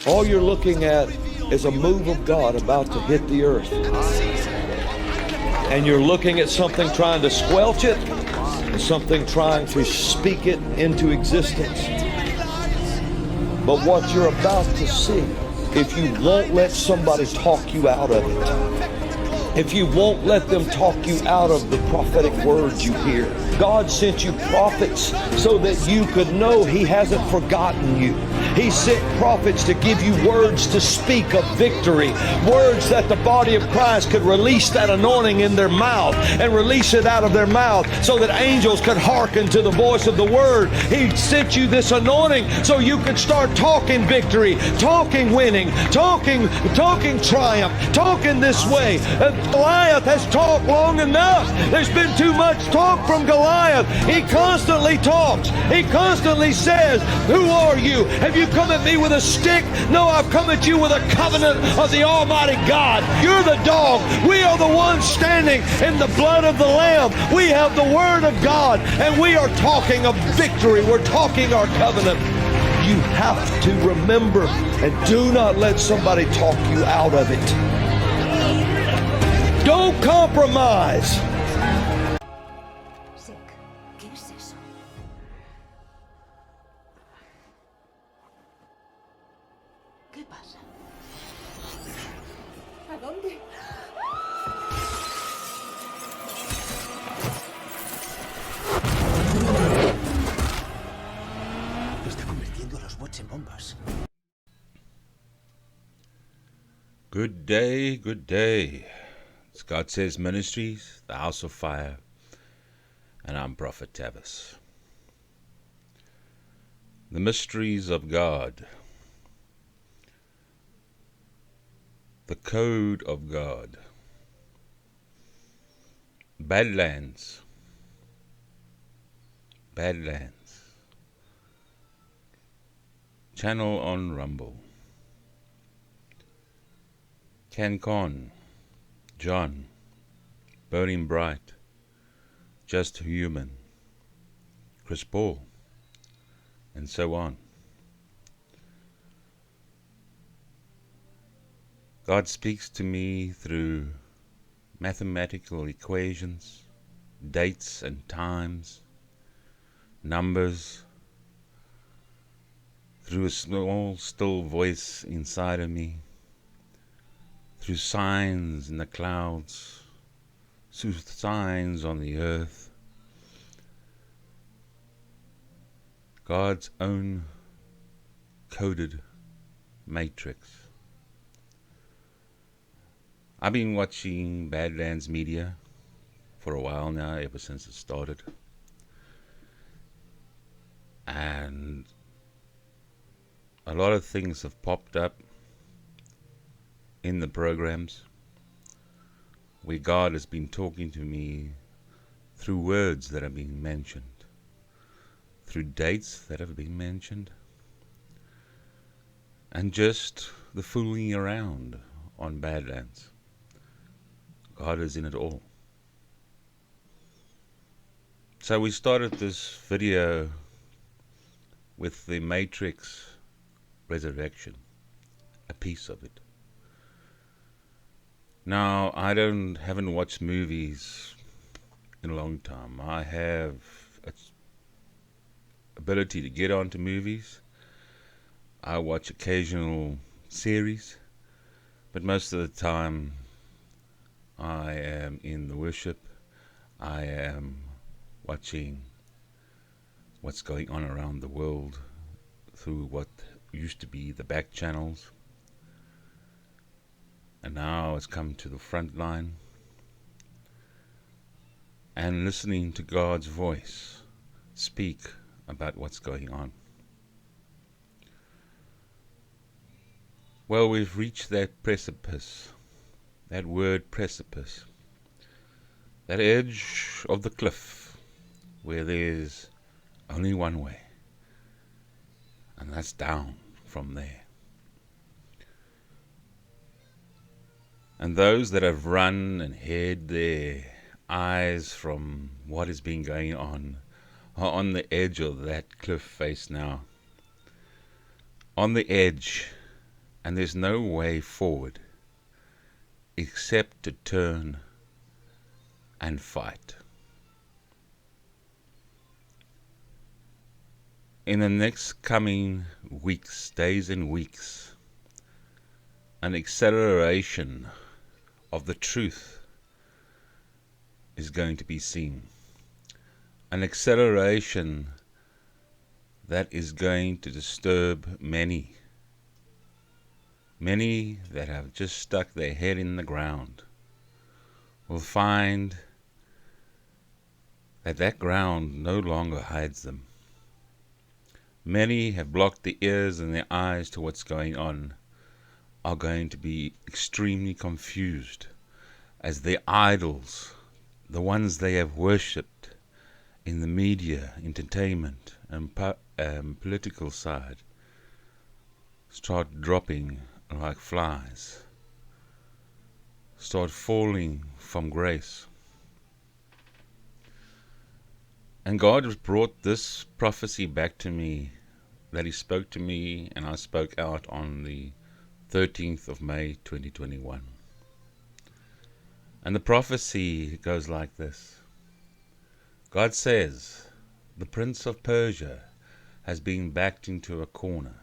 All you're looking at is a move of God about to hit the earth. And you're looking at something trying to squelch it, and something trying to speak it into existence. But what you're about to see, if you won't let somebody talk you out of it, if you won't let them talk you out of the prophetic words you hear. God sent you prophets so that you could know He hasn't forgotten you. He sent prophets to give you words to speak of victory, words that the body of Christ could release that anointing in their mouth and release it out of their mouth so that angels could hearken to the voice of the word. He sent you this anointing so you could start talking victory, talking winning, talking triumph, talking this way. Goliath has talked long enough. There's been too much talk from Goliath. He constantly talks. He constantly says, "Who are you? Have you come at me with a stick? No, I've come at you with a covenant of the Almighty God. You're the dog. We are the ones standing in the blood of the Lamb. We have the Word of God, and we are talking of victory. We're talking our covenant." You have to remember, and do not let somebody talk you out of it. Don't compromise. ¿Qué es eso? ¿Qué pasa? ¿A dónde? Está convirtiendo a los bots en bombas. Good day, good day. It's God Says Ministries, the House of Fire, and I'm Prophet Tavis. The mysteries of God, the code of God, Badlands, channel on Rumble, Cancon, John, Burning Bright, Just Human, Chris Paul, and so on. God speaks to me through mathematical equations, dates and times, numbers, through a small, still voice inside of me, through signs in the clouds, through signs on the earth. God's own coded matrix. I've been watching Badlands media for a while now, ever since it started. And a lot of things have popped up in the programs where God has been talking to me through words that have been mentioned, through dates that have been mentioned, and just the fooling around on Badlands. God is in it all. So we started this video with the Matrix Resurrection, a piece of it. Now, I haven't watched movies in a long time. I have an ability to get onto movies. I watch occasional series, but most of the time I am in the worship. I am watching what's going on around the world through what used to be the back channels. And now it's come to the front line, and listening to God's voice speak about what's going on. Well, we've reached that precipice, that word precipice, that edge of the cliff where there's only one way, and that's down from there. And those that have run and hid their eyes from what has been going on are on the edge of that cliff face now. on the edge, and there's no way forward except to turn and fight. In the next coming weeks, days and weeks, an acceleration of the truth is going to be seen. An acceleration that is going to disturb many. Many that have just stuck their head in the ground will find that that ground no longer hides them. Many have blocked their ears and their eyes to what's going on, are going to be extremely confused as their idols, the ones they have worshipped in the media, entertainment, and political side, start dropping like flies, start falling from grace. And God has brought this prophecy back to me, that He spoke to me and I spoke out on the 13th of May 2021. And the prophecy goes like this. God says, the Prince of Persia has been backed into a corner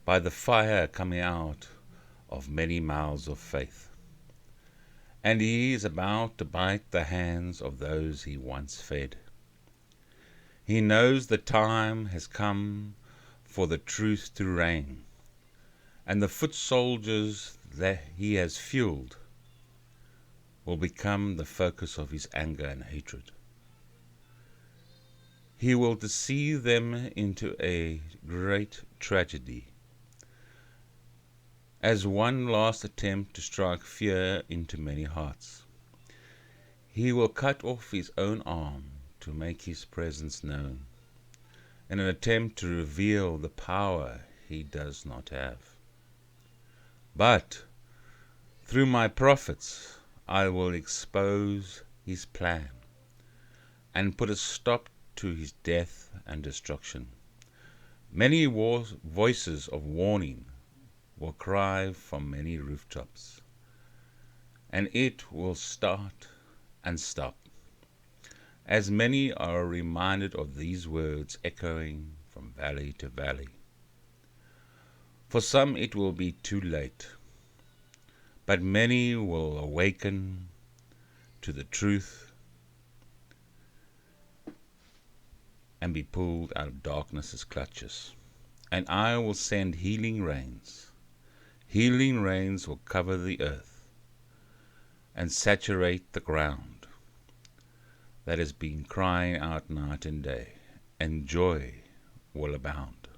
by the fire coming out of many mouths of faith. And he is about to bite the hands of those he once fed. He knows the time has come for the truth to reign, and the foot soldiers that he has fueled will become the focus of his anger and hatred. He will deceive them into a great tragedy, as one last attempt to strike fear into many hearts. He will cut off his own arm to make his presence known, in an attempt to reveal the power he does not have. But through my prophets I will expose his plan and put a stop to his death and destruction. Many voices of warning will cry from many rooftops, and it will start and stop, as many are reminded of these words echoing from valley to valley. For some it will be too late, but many will awaken to the truth and be pulled out of darkness's clutches. And I will send healing rains. Healing rains will cover the earth and saturate the ground that has been crying out night and day, and joy will abound.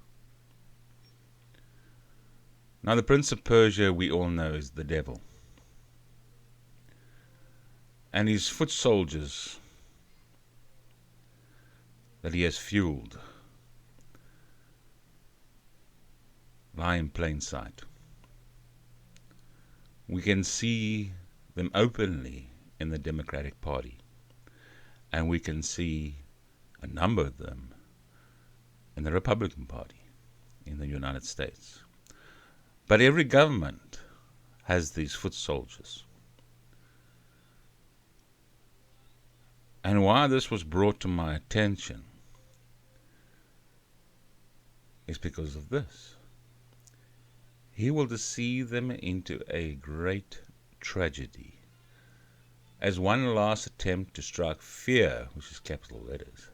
Now the Prince of Persia, we all know, is the devil, and his foot soldiers that he has fueled lie in plain sight. We can see them openly in the Democratic Party, and we can see a number of them in the Republican Party in the United States. But every government has these foot soldiers. And why this was brought to my attention is because of this. He will deceive them into a great tragedy, as one last attempt to strike fear, which is capital letters,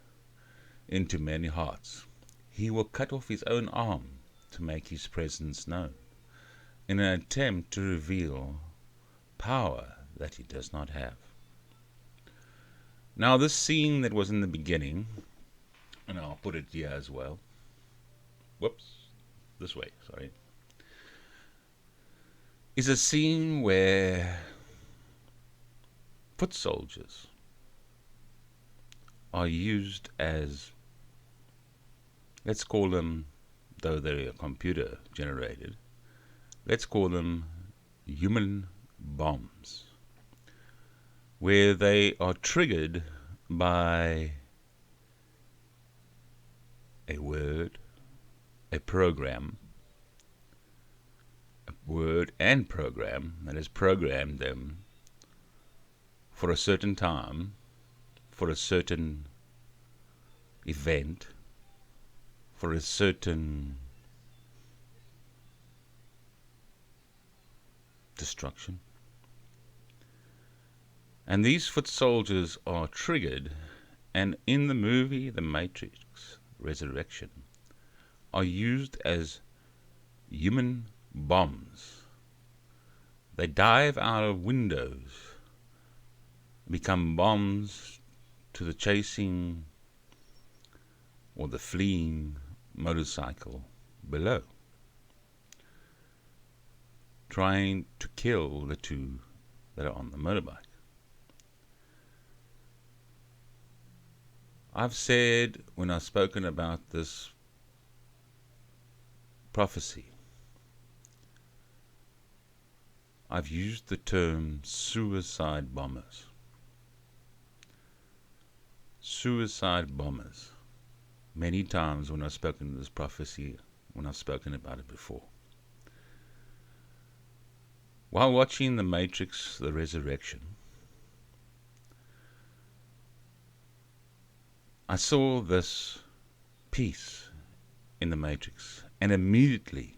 into many hearts. He will cut off his own arm to make his presence known, in an attempt to reveal power that he does not have. Now this scene that was in the beginning, and I'll put it here as well. Whoops, this way, sorry. Is a scene where foot soldiers are used as, let's call them, though they're computer generated, let's call them human bombs, where they are triggered by a word, a program, word and program that has programmed them for a certain time, for a certain event, for a certain destruction. And these foot soldiers are triggered, and in the movie The Matrix Resurrection are used as human bombs. They dive out of windows, become bombs to the chasing or the fleeing motorcycle below, trying to kill the two that are on the motorbike. I've said when I've spoken about this prophecy, I've used the term suicide bombers. Suicide bombers. Many times when I've spoken to this prophecy, when I've spoken about it before. While watching The Matrix, The Resurrection, I saw this piece in the Matrix, and immediately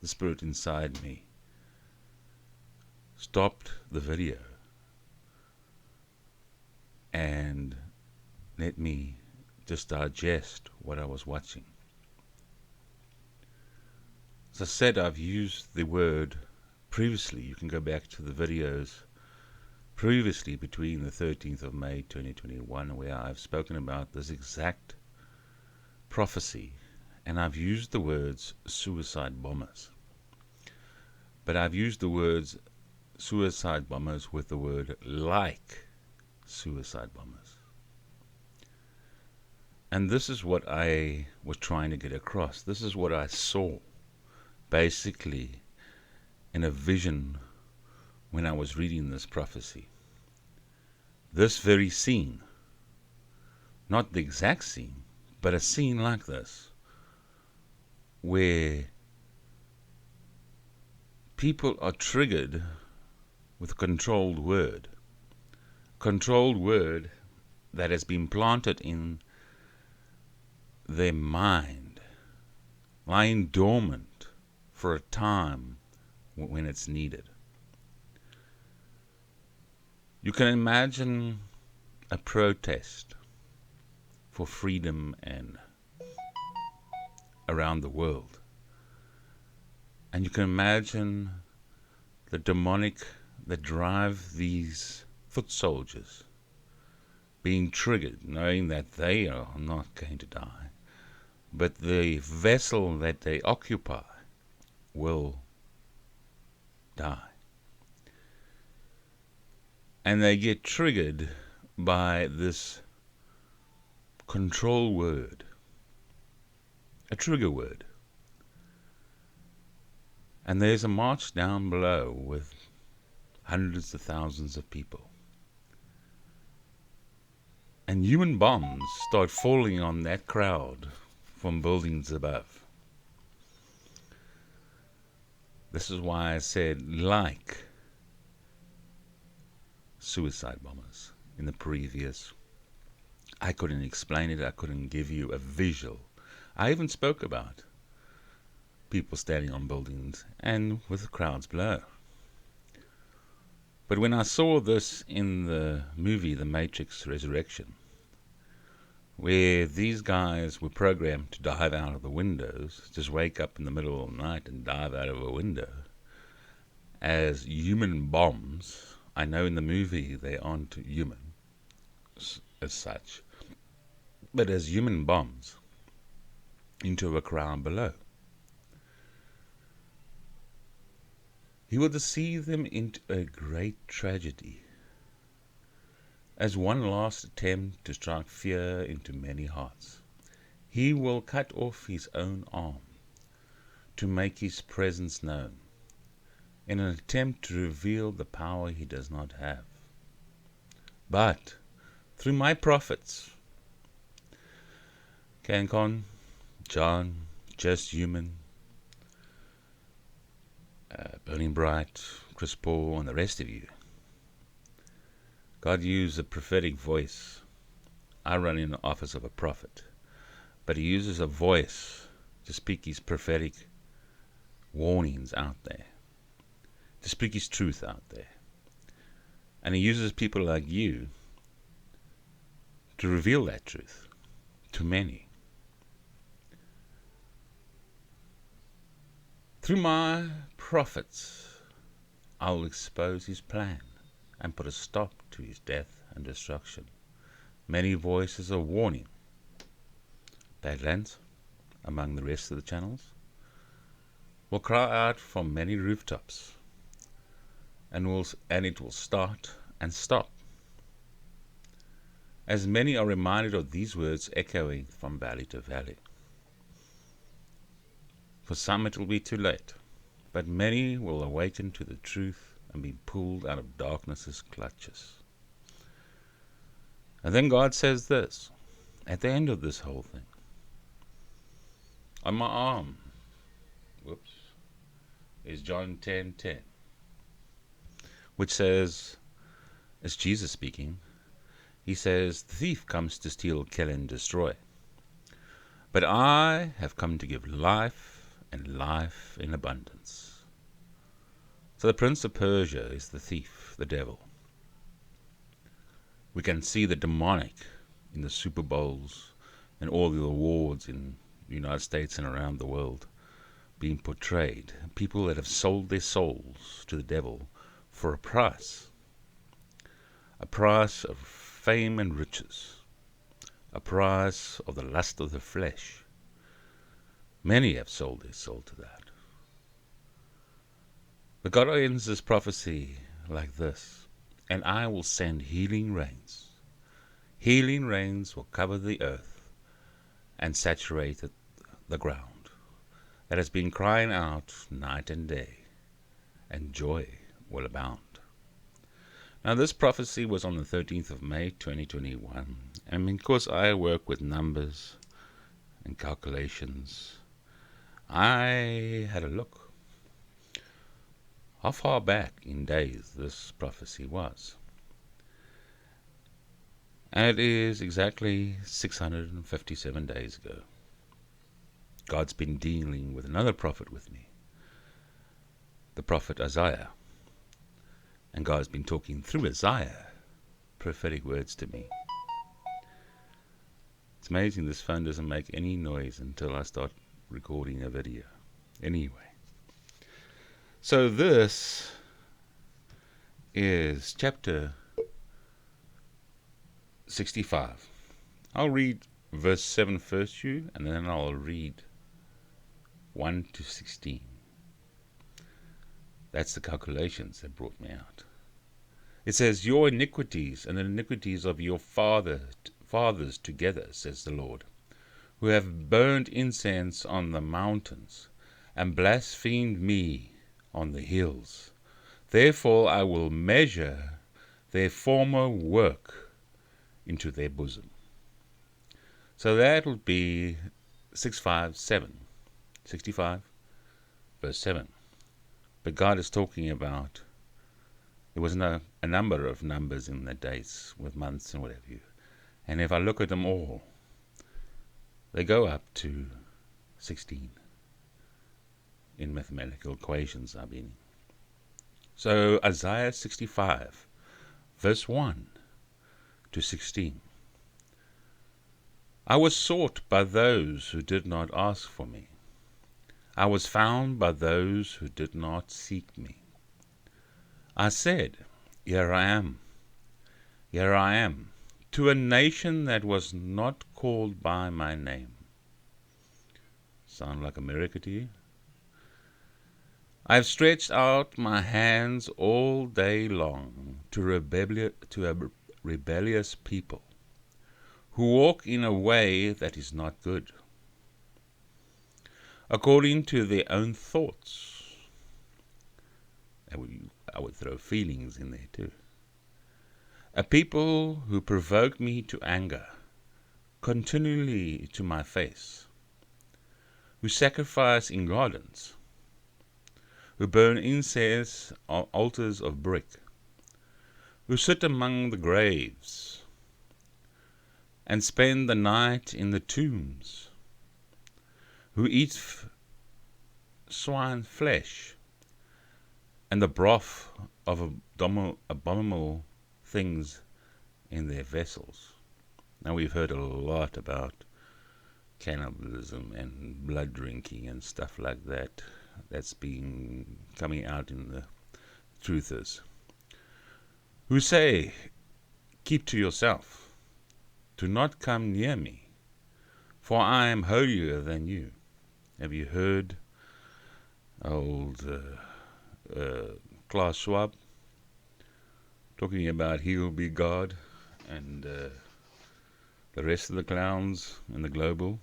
the spirit inside me stopped the video and let me just digest what I was watching. As I said, I've used the word previously. You can go back to the videos previously between the 13th of May 2021 where I've spoken about this exact prophecy, and I've used the words suicide bombers. But I've used the words suicide bombers with the word like suicide bombers. And this is what I was trying to get across. This is what I saw basically in a vision when I was reading this prophecy. This very scene, not the exact scene, but a scene like this, where people are triggered with a controlled word that has been planted in their mind, lying dormant for a time when it's needed. You can imagine a protest for freedom and around the world. And you can imagine the demonic that drive these foot soldiers being triggered, knowing that they are not going to die, but the vessel that they occupy will die. And they get triggered by this control word, a trigger word. And there's a march down below with hundreds of thousands of people. And human bombs start falling on that crowd from buildings above. This is why I said like suicide bombers in the previous. I couldn't explain it. I couldn't give you a visual. I even spoke about people standing on buildings and with the crowds below. But when I saw this in the movie The Matrix Resurrection, where these guys were programmed to dive out of the windows, just wake up in the middle of the night and dive out of a window as human bombs. I know in the movie they aren't human as such, but as human bombs into a crowd below. He will deceive them into a great tragedy, as one last attempt to strike fear into many hearts. He will cut off his own arm to make his presence known, in an attempt to reveal the power he does not have. But through my prophets, Cancon, John, Just Human, Burning Bright, Chris Paul, and the rest of you. God used a prophetic voice. I run in the office of a prophet, but he uses a voice to speak his prophetic warnings out there, to speak his truth out there. And he uses people like you to reveal that truth to many. Through my prophets, I will expose his plan and put a stop to his death and destruction. Many voices of warning. Badlands, among the rest of the channels, will cry out from many rooftops, and it will start and stop, as many are reminded of these words echoing from valley to valley. For some it will be too late, but many will awaken to the truth and be pulled out of darkness's clutches. And then God says this, at the end of this whole thing. On my arm, is John 10:10, which says, it's Jesus speaking, he says, the thief comes to steal, kill, and destroy. But I have come to give life, and life in abundance. So the prince of Persia is the thief, the devil. We can see the demonic in the Super Bowls and all the awards in the United States and around the world being portrayed. People that have sold their souls to the devil for a price of fame and riches, a price of the lust of the flesh. Many have sold their soul to that. But God ends this prophecy like this, and I will send healing rains. Healing rains will cover the earth and saturate the ground that has been crying out night and day, and joy will abound. Now this prophecy was on the 13th of May 2021, and because I work with numbers and calculations, I had a look how far back in days this prophecy was. And it is exactly 657 days ago. God's been dealing with another prophet with me, the prophet Isaiah. And God's been talking through Isaiah prophetic words to me. It's amazing this phone doesn't make any noise until I start recording a video. Anyway. So this is chapter 65. I'll read verse 7 first, and then I'll read 1 to 16. That's the calculations that brought me out. It says, your iniquities and the iniquities of your fathers together, says the Lord, who have burned incense on the mountains and blasphemed me on the hills. Therefore I will measure their former work into their bosom. So that will be 65, verse 7. But God is talking about, there was a number of numbers in the days with months and whatever you. And if I look at them all, they go up to 16 in mathematical equations I've been in. So Isaiah 65, verse 1 to 16. I was sought by those who did not ask for me. I was found by those who did not seek me. I said, here I am, to a nation that was not called by my name. Sound like America to you? I have stretched out my hands all day long to a rebellious people who walk in a way that is not good, according to their own thoughts. I would throw feelings in there too. A people who provoke me to anger continually to my face, who sacrifice in gardens, who burn incense on altars of brick, who sit among the graves, and spend the night in the tombs, who eat swine flesh, and the broth of abominable things in their vessels. Now we've heard a lot about cannibalism and blood drinking and stuff like that. That's been coming out in the truthers, who say, keep to yourself, do not come near me, for I am holier than you. Have you heard old Klaus Schwab talking about he will be God, and the rest of the clowns in the global?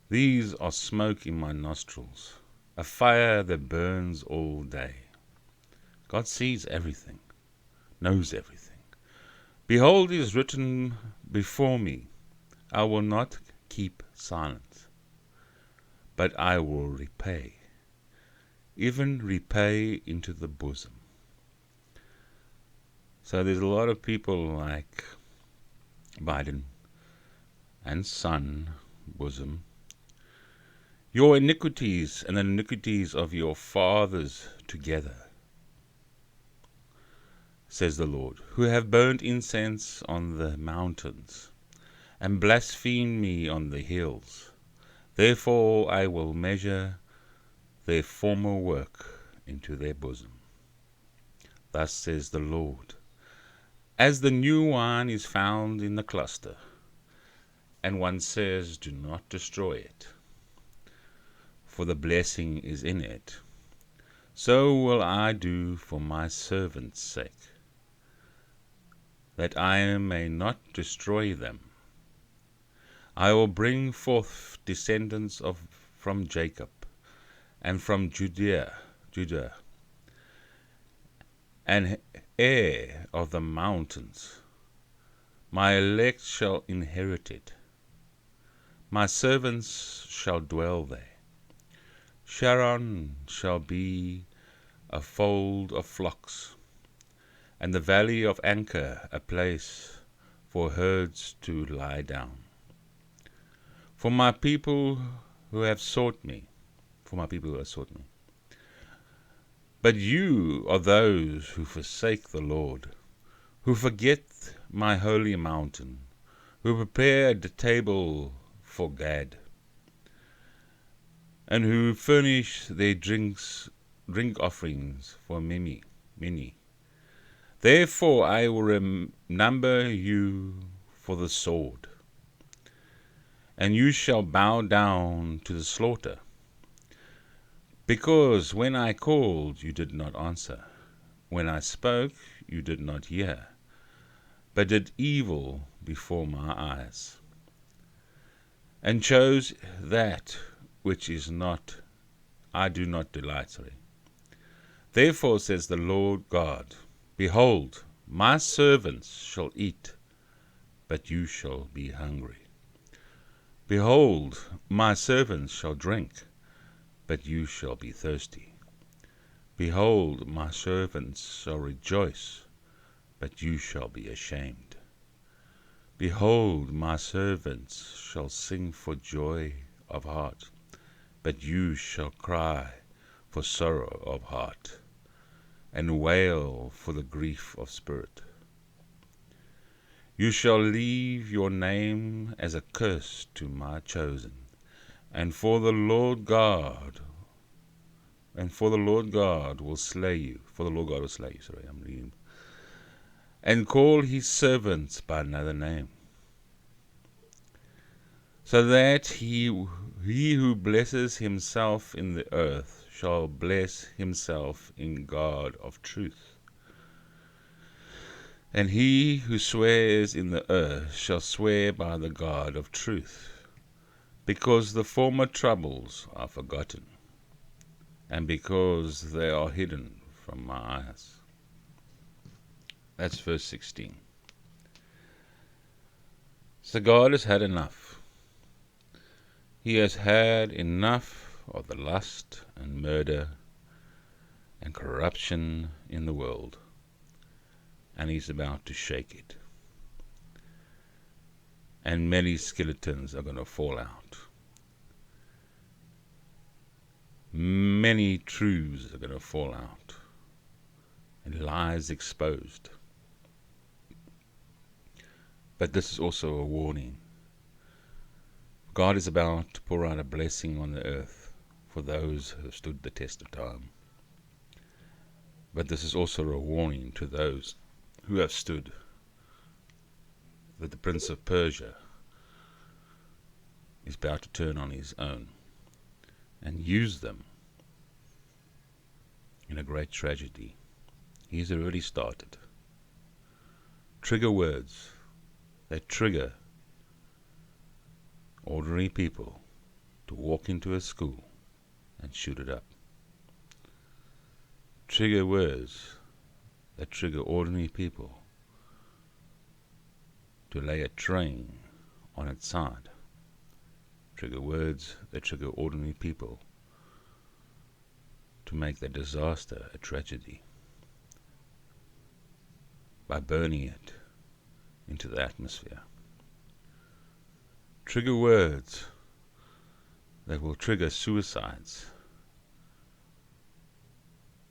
These are smoke in my nostrils, a fire that burns all day. God sees everything, knows everything. Behold, it is written before me, I will not keep silence, but I will repay, even repay into the bosom. So there's a lot of people like Biden and son, bosom. Your iniquities and the iniquities of your fathers together, says the Lord, who have burnt incense on the mountains and blasphemed me on the hills. Therefore I will measure their former work into their bosom. Thus says the Lord, as the new wine is found in the cluster, and one says, do not destroy it, for the blessing is in it, so will I do for my servant's sake, that I may not destroy them. I will bring forth descendants from Jacob, and from Judah, an heir of the mountains. My elect shall inherit it. My servants shall dwell there. Sharon shall be a fold of flocks, and the valley of Anchor a place for herds to lie down. For my people who have sought me, But you are those who forsake the Lord, who forget my holy mountain, who prepare the table for Gad, and who furnish their drink offerings for many. Therefore I will number you for the sword, and you shall bow down to the slaughter. Because when I called, you did not answer. When I spoke, you did not hear, but did evil before my eyes, and chose that which is not, I do not delight. Therefore says the Lord God, behold, my servants shall eat, but you shall be hungry. Behold, my servants shall drink, but you shall be thirsty. Behold, my servants shall rejoice, but you shall be ashamed. Behold, my servants shall sing for joy of heart, but you shall cry for sorrow of heart, and wail for the grief of spirit. You shall leave your name as a curse to my chosen, and for the Lord God will slay you. And call his servants by another name, so that he who blesses himself in the earth shall bless himself in God of truth. And he who swears in the earth shall swear by the God of truth, because the former troubles are forgotten, and because they are hidden from my eyes. That's verse 16. So God has had enough. He has had enough of the lust and murder and corruption in the world, and he's about to shake it. And many skeletons are going to fall out. Many truths are going to fall out, and lies exposed. But this is also a warning. God is about to pour out a blessing on the earth for those who have stood the test of time. But this is also a warning to those who have stood that the Prince of Persia is about to turn on his own and use them in a great tragedy. He's already started. Trigger words that trigger ordinary people to walk into a school and shoot it up. Trigger words that trigger ordinary people to lay a train on its side. Trigger words that trigger ordinary people to make their disaster a tragedy by burning it into the atmosphere. Trigger words that will trigger suicides.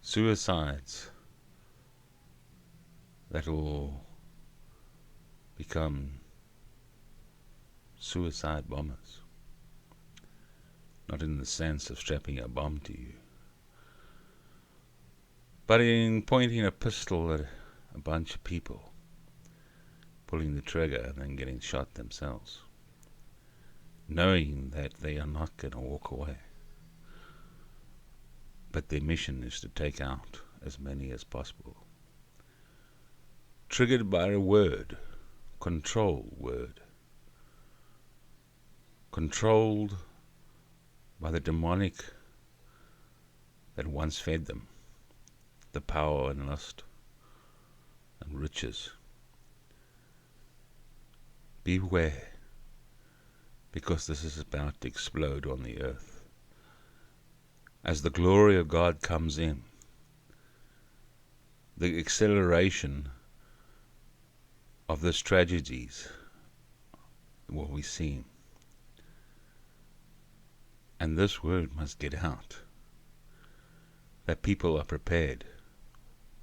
Suicides that will become suicide bombers. Not in the sense of strapping a bomb to you, but in pointing a pistol at a bunch of people, pulling the trigger and then getting shot themselves, knowing that they are not going to walk away. But their mission is to take out as many as possible. Triggered by a word, control word. Controlled by the demonic that once fed them, the power and lust and riches. Beware, because this is about to explode on the earth. As the glory of God comes in, the acceleration of these tragedies will be seen. And this word must get out, that people are prepared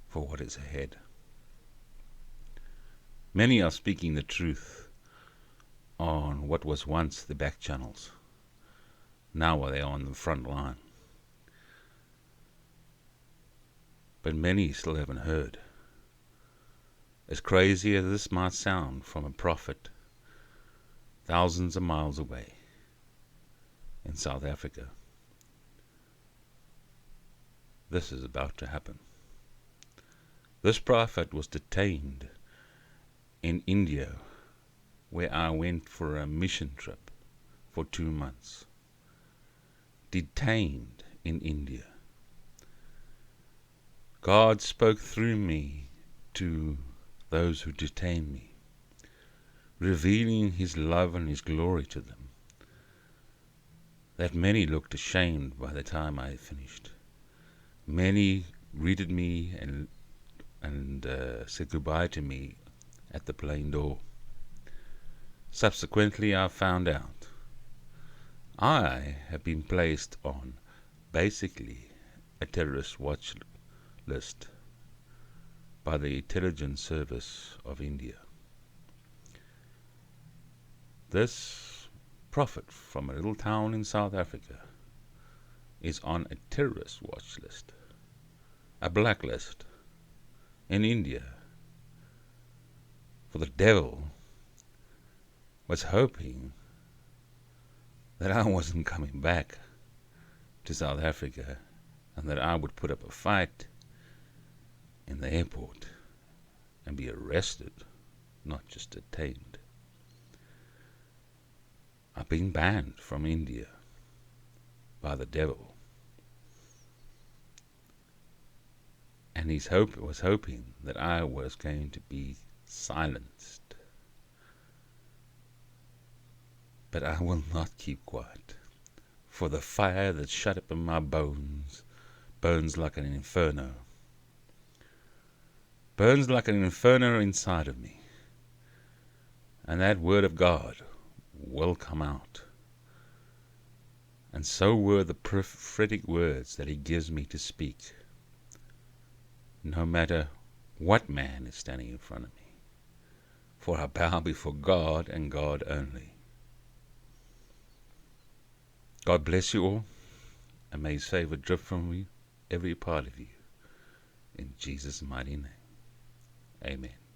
for what is ahead. Many are speaking the truth on what was once the back channels. Now they are on the front line. But many still haven't heard. As crazy as this might sound from a prophet thousands of miles away in South Africa, this is about to happen. This prophet was detained in India, where I went for a mission trip for 2 months. Detained in India. God spoke through me to those who detained me, revealing his love and his glory to them, that many looked ashamed by the time I had finished. Many greeted me and said goodbye to me at the plane door. Subsequently, I found out I have been placed on basically a terrorist watch list by the intelligence service of India. This prophet from a little town in South Africa is on a terrorist watch list, a blacklist in India. For the devil was hoping that I wasn't coming back to South Africa and that I would put up a fight in the airport and be arrested, not just detained. I've been banned from India by the devil. And he was hoping that I was going to be silenced. But I will not keep quiet, for the fire that's shut up in my bones burns like an inferno. Burns like an inferno inside of me. And that word of God will come out. And so were the prophetic words that he gives me to speak, no matter what man is standing in front of me. For I bow before God and God only. God bless you all, and may his favor drip from you, every part of you, in Jesus' mighty name. Amen.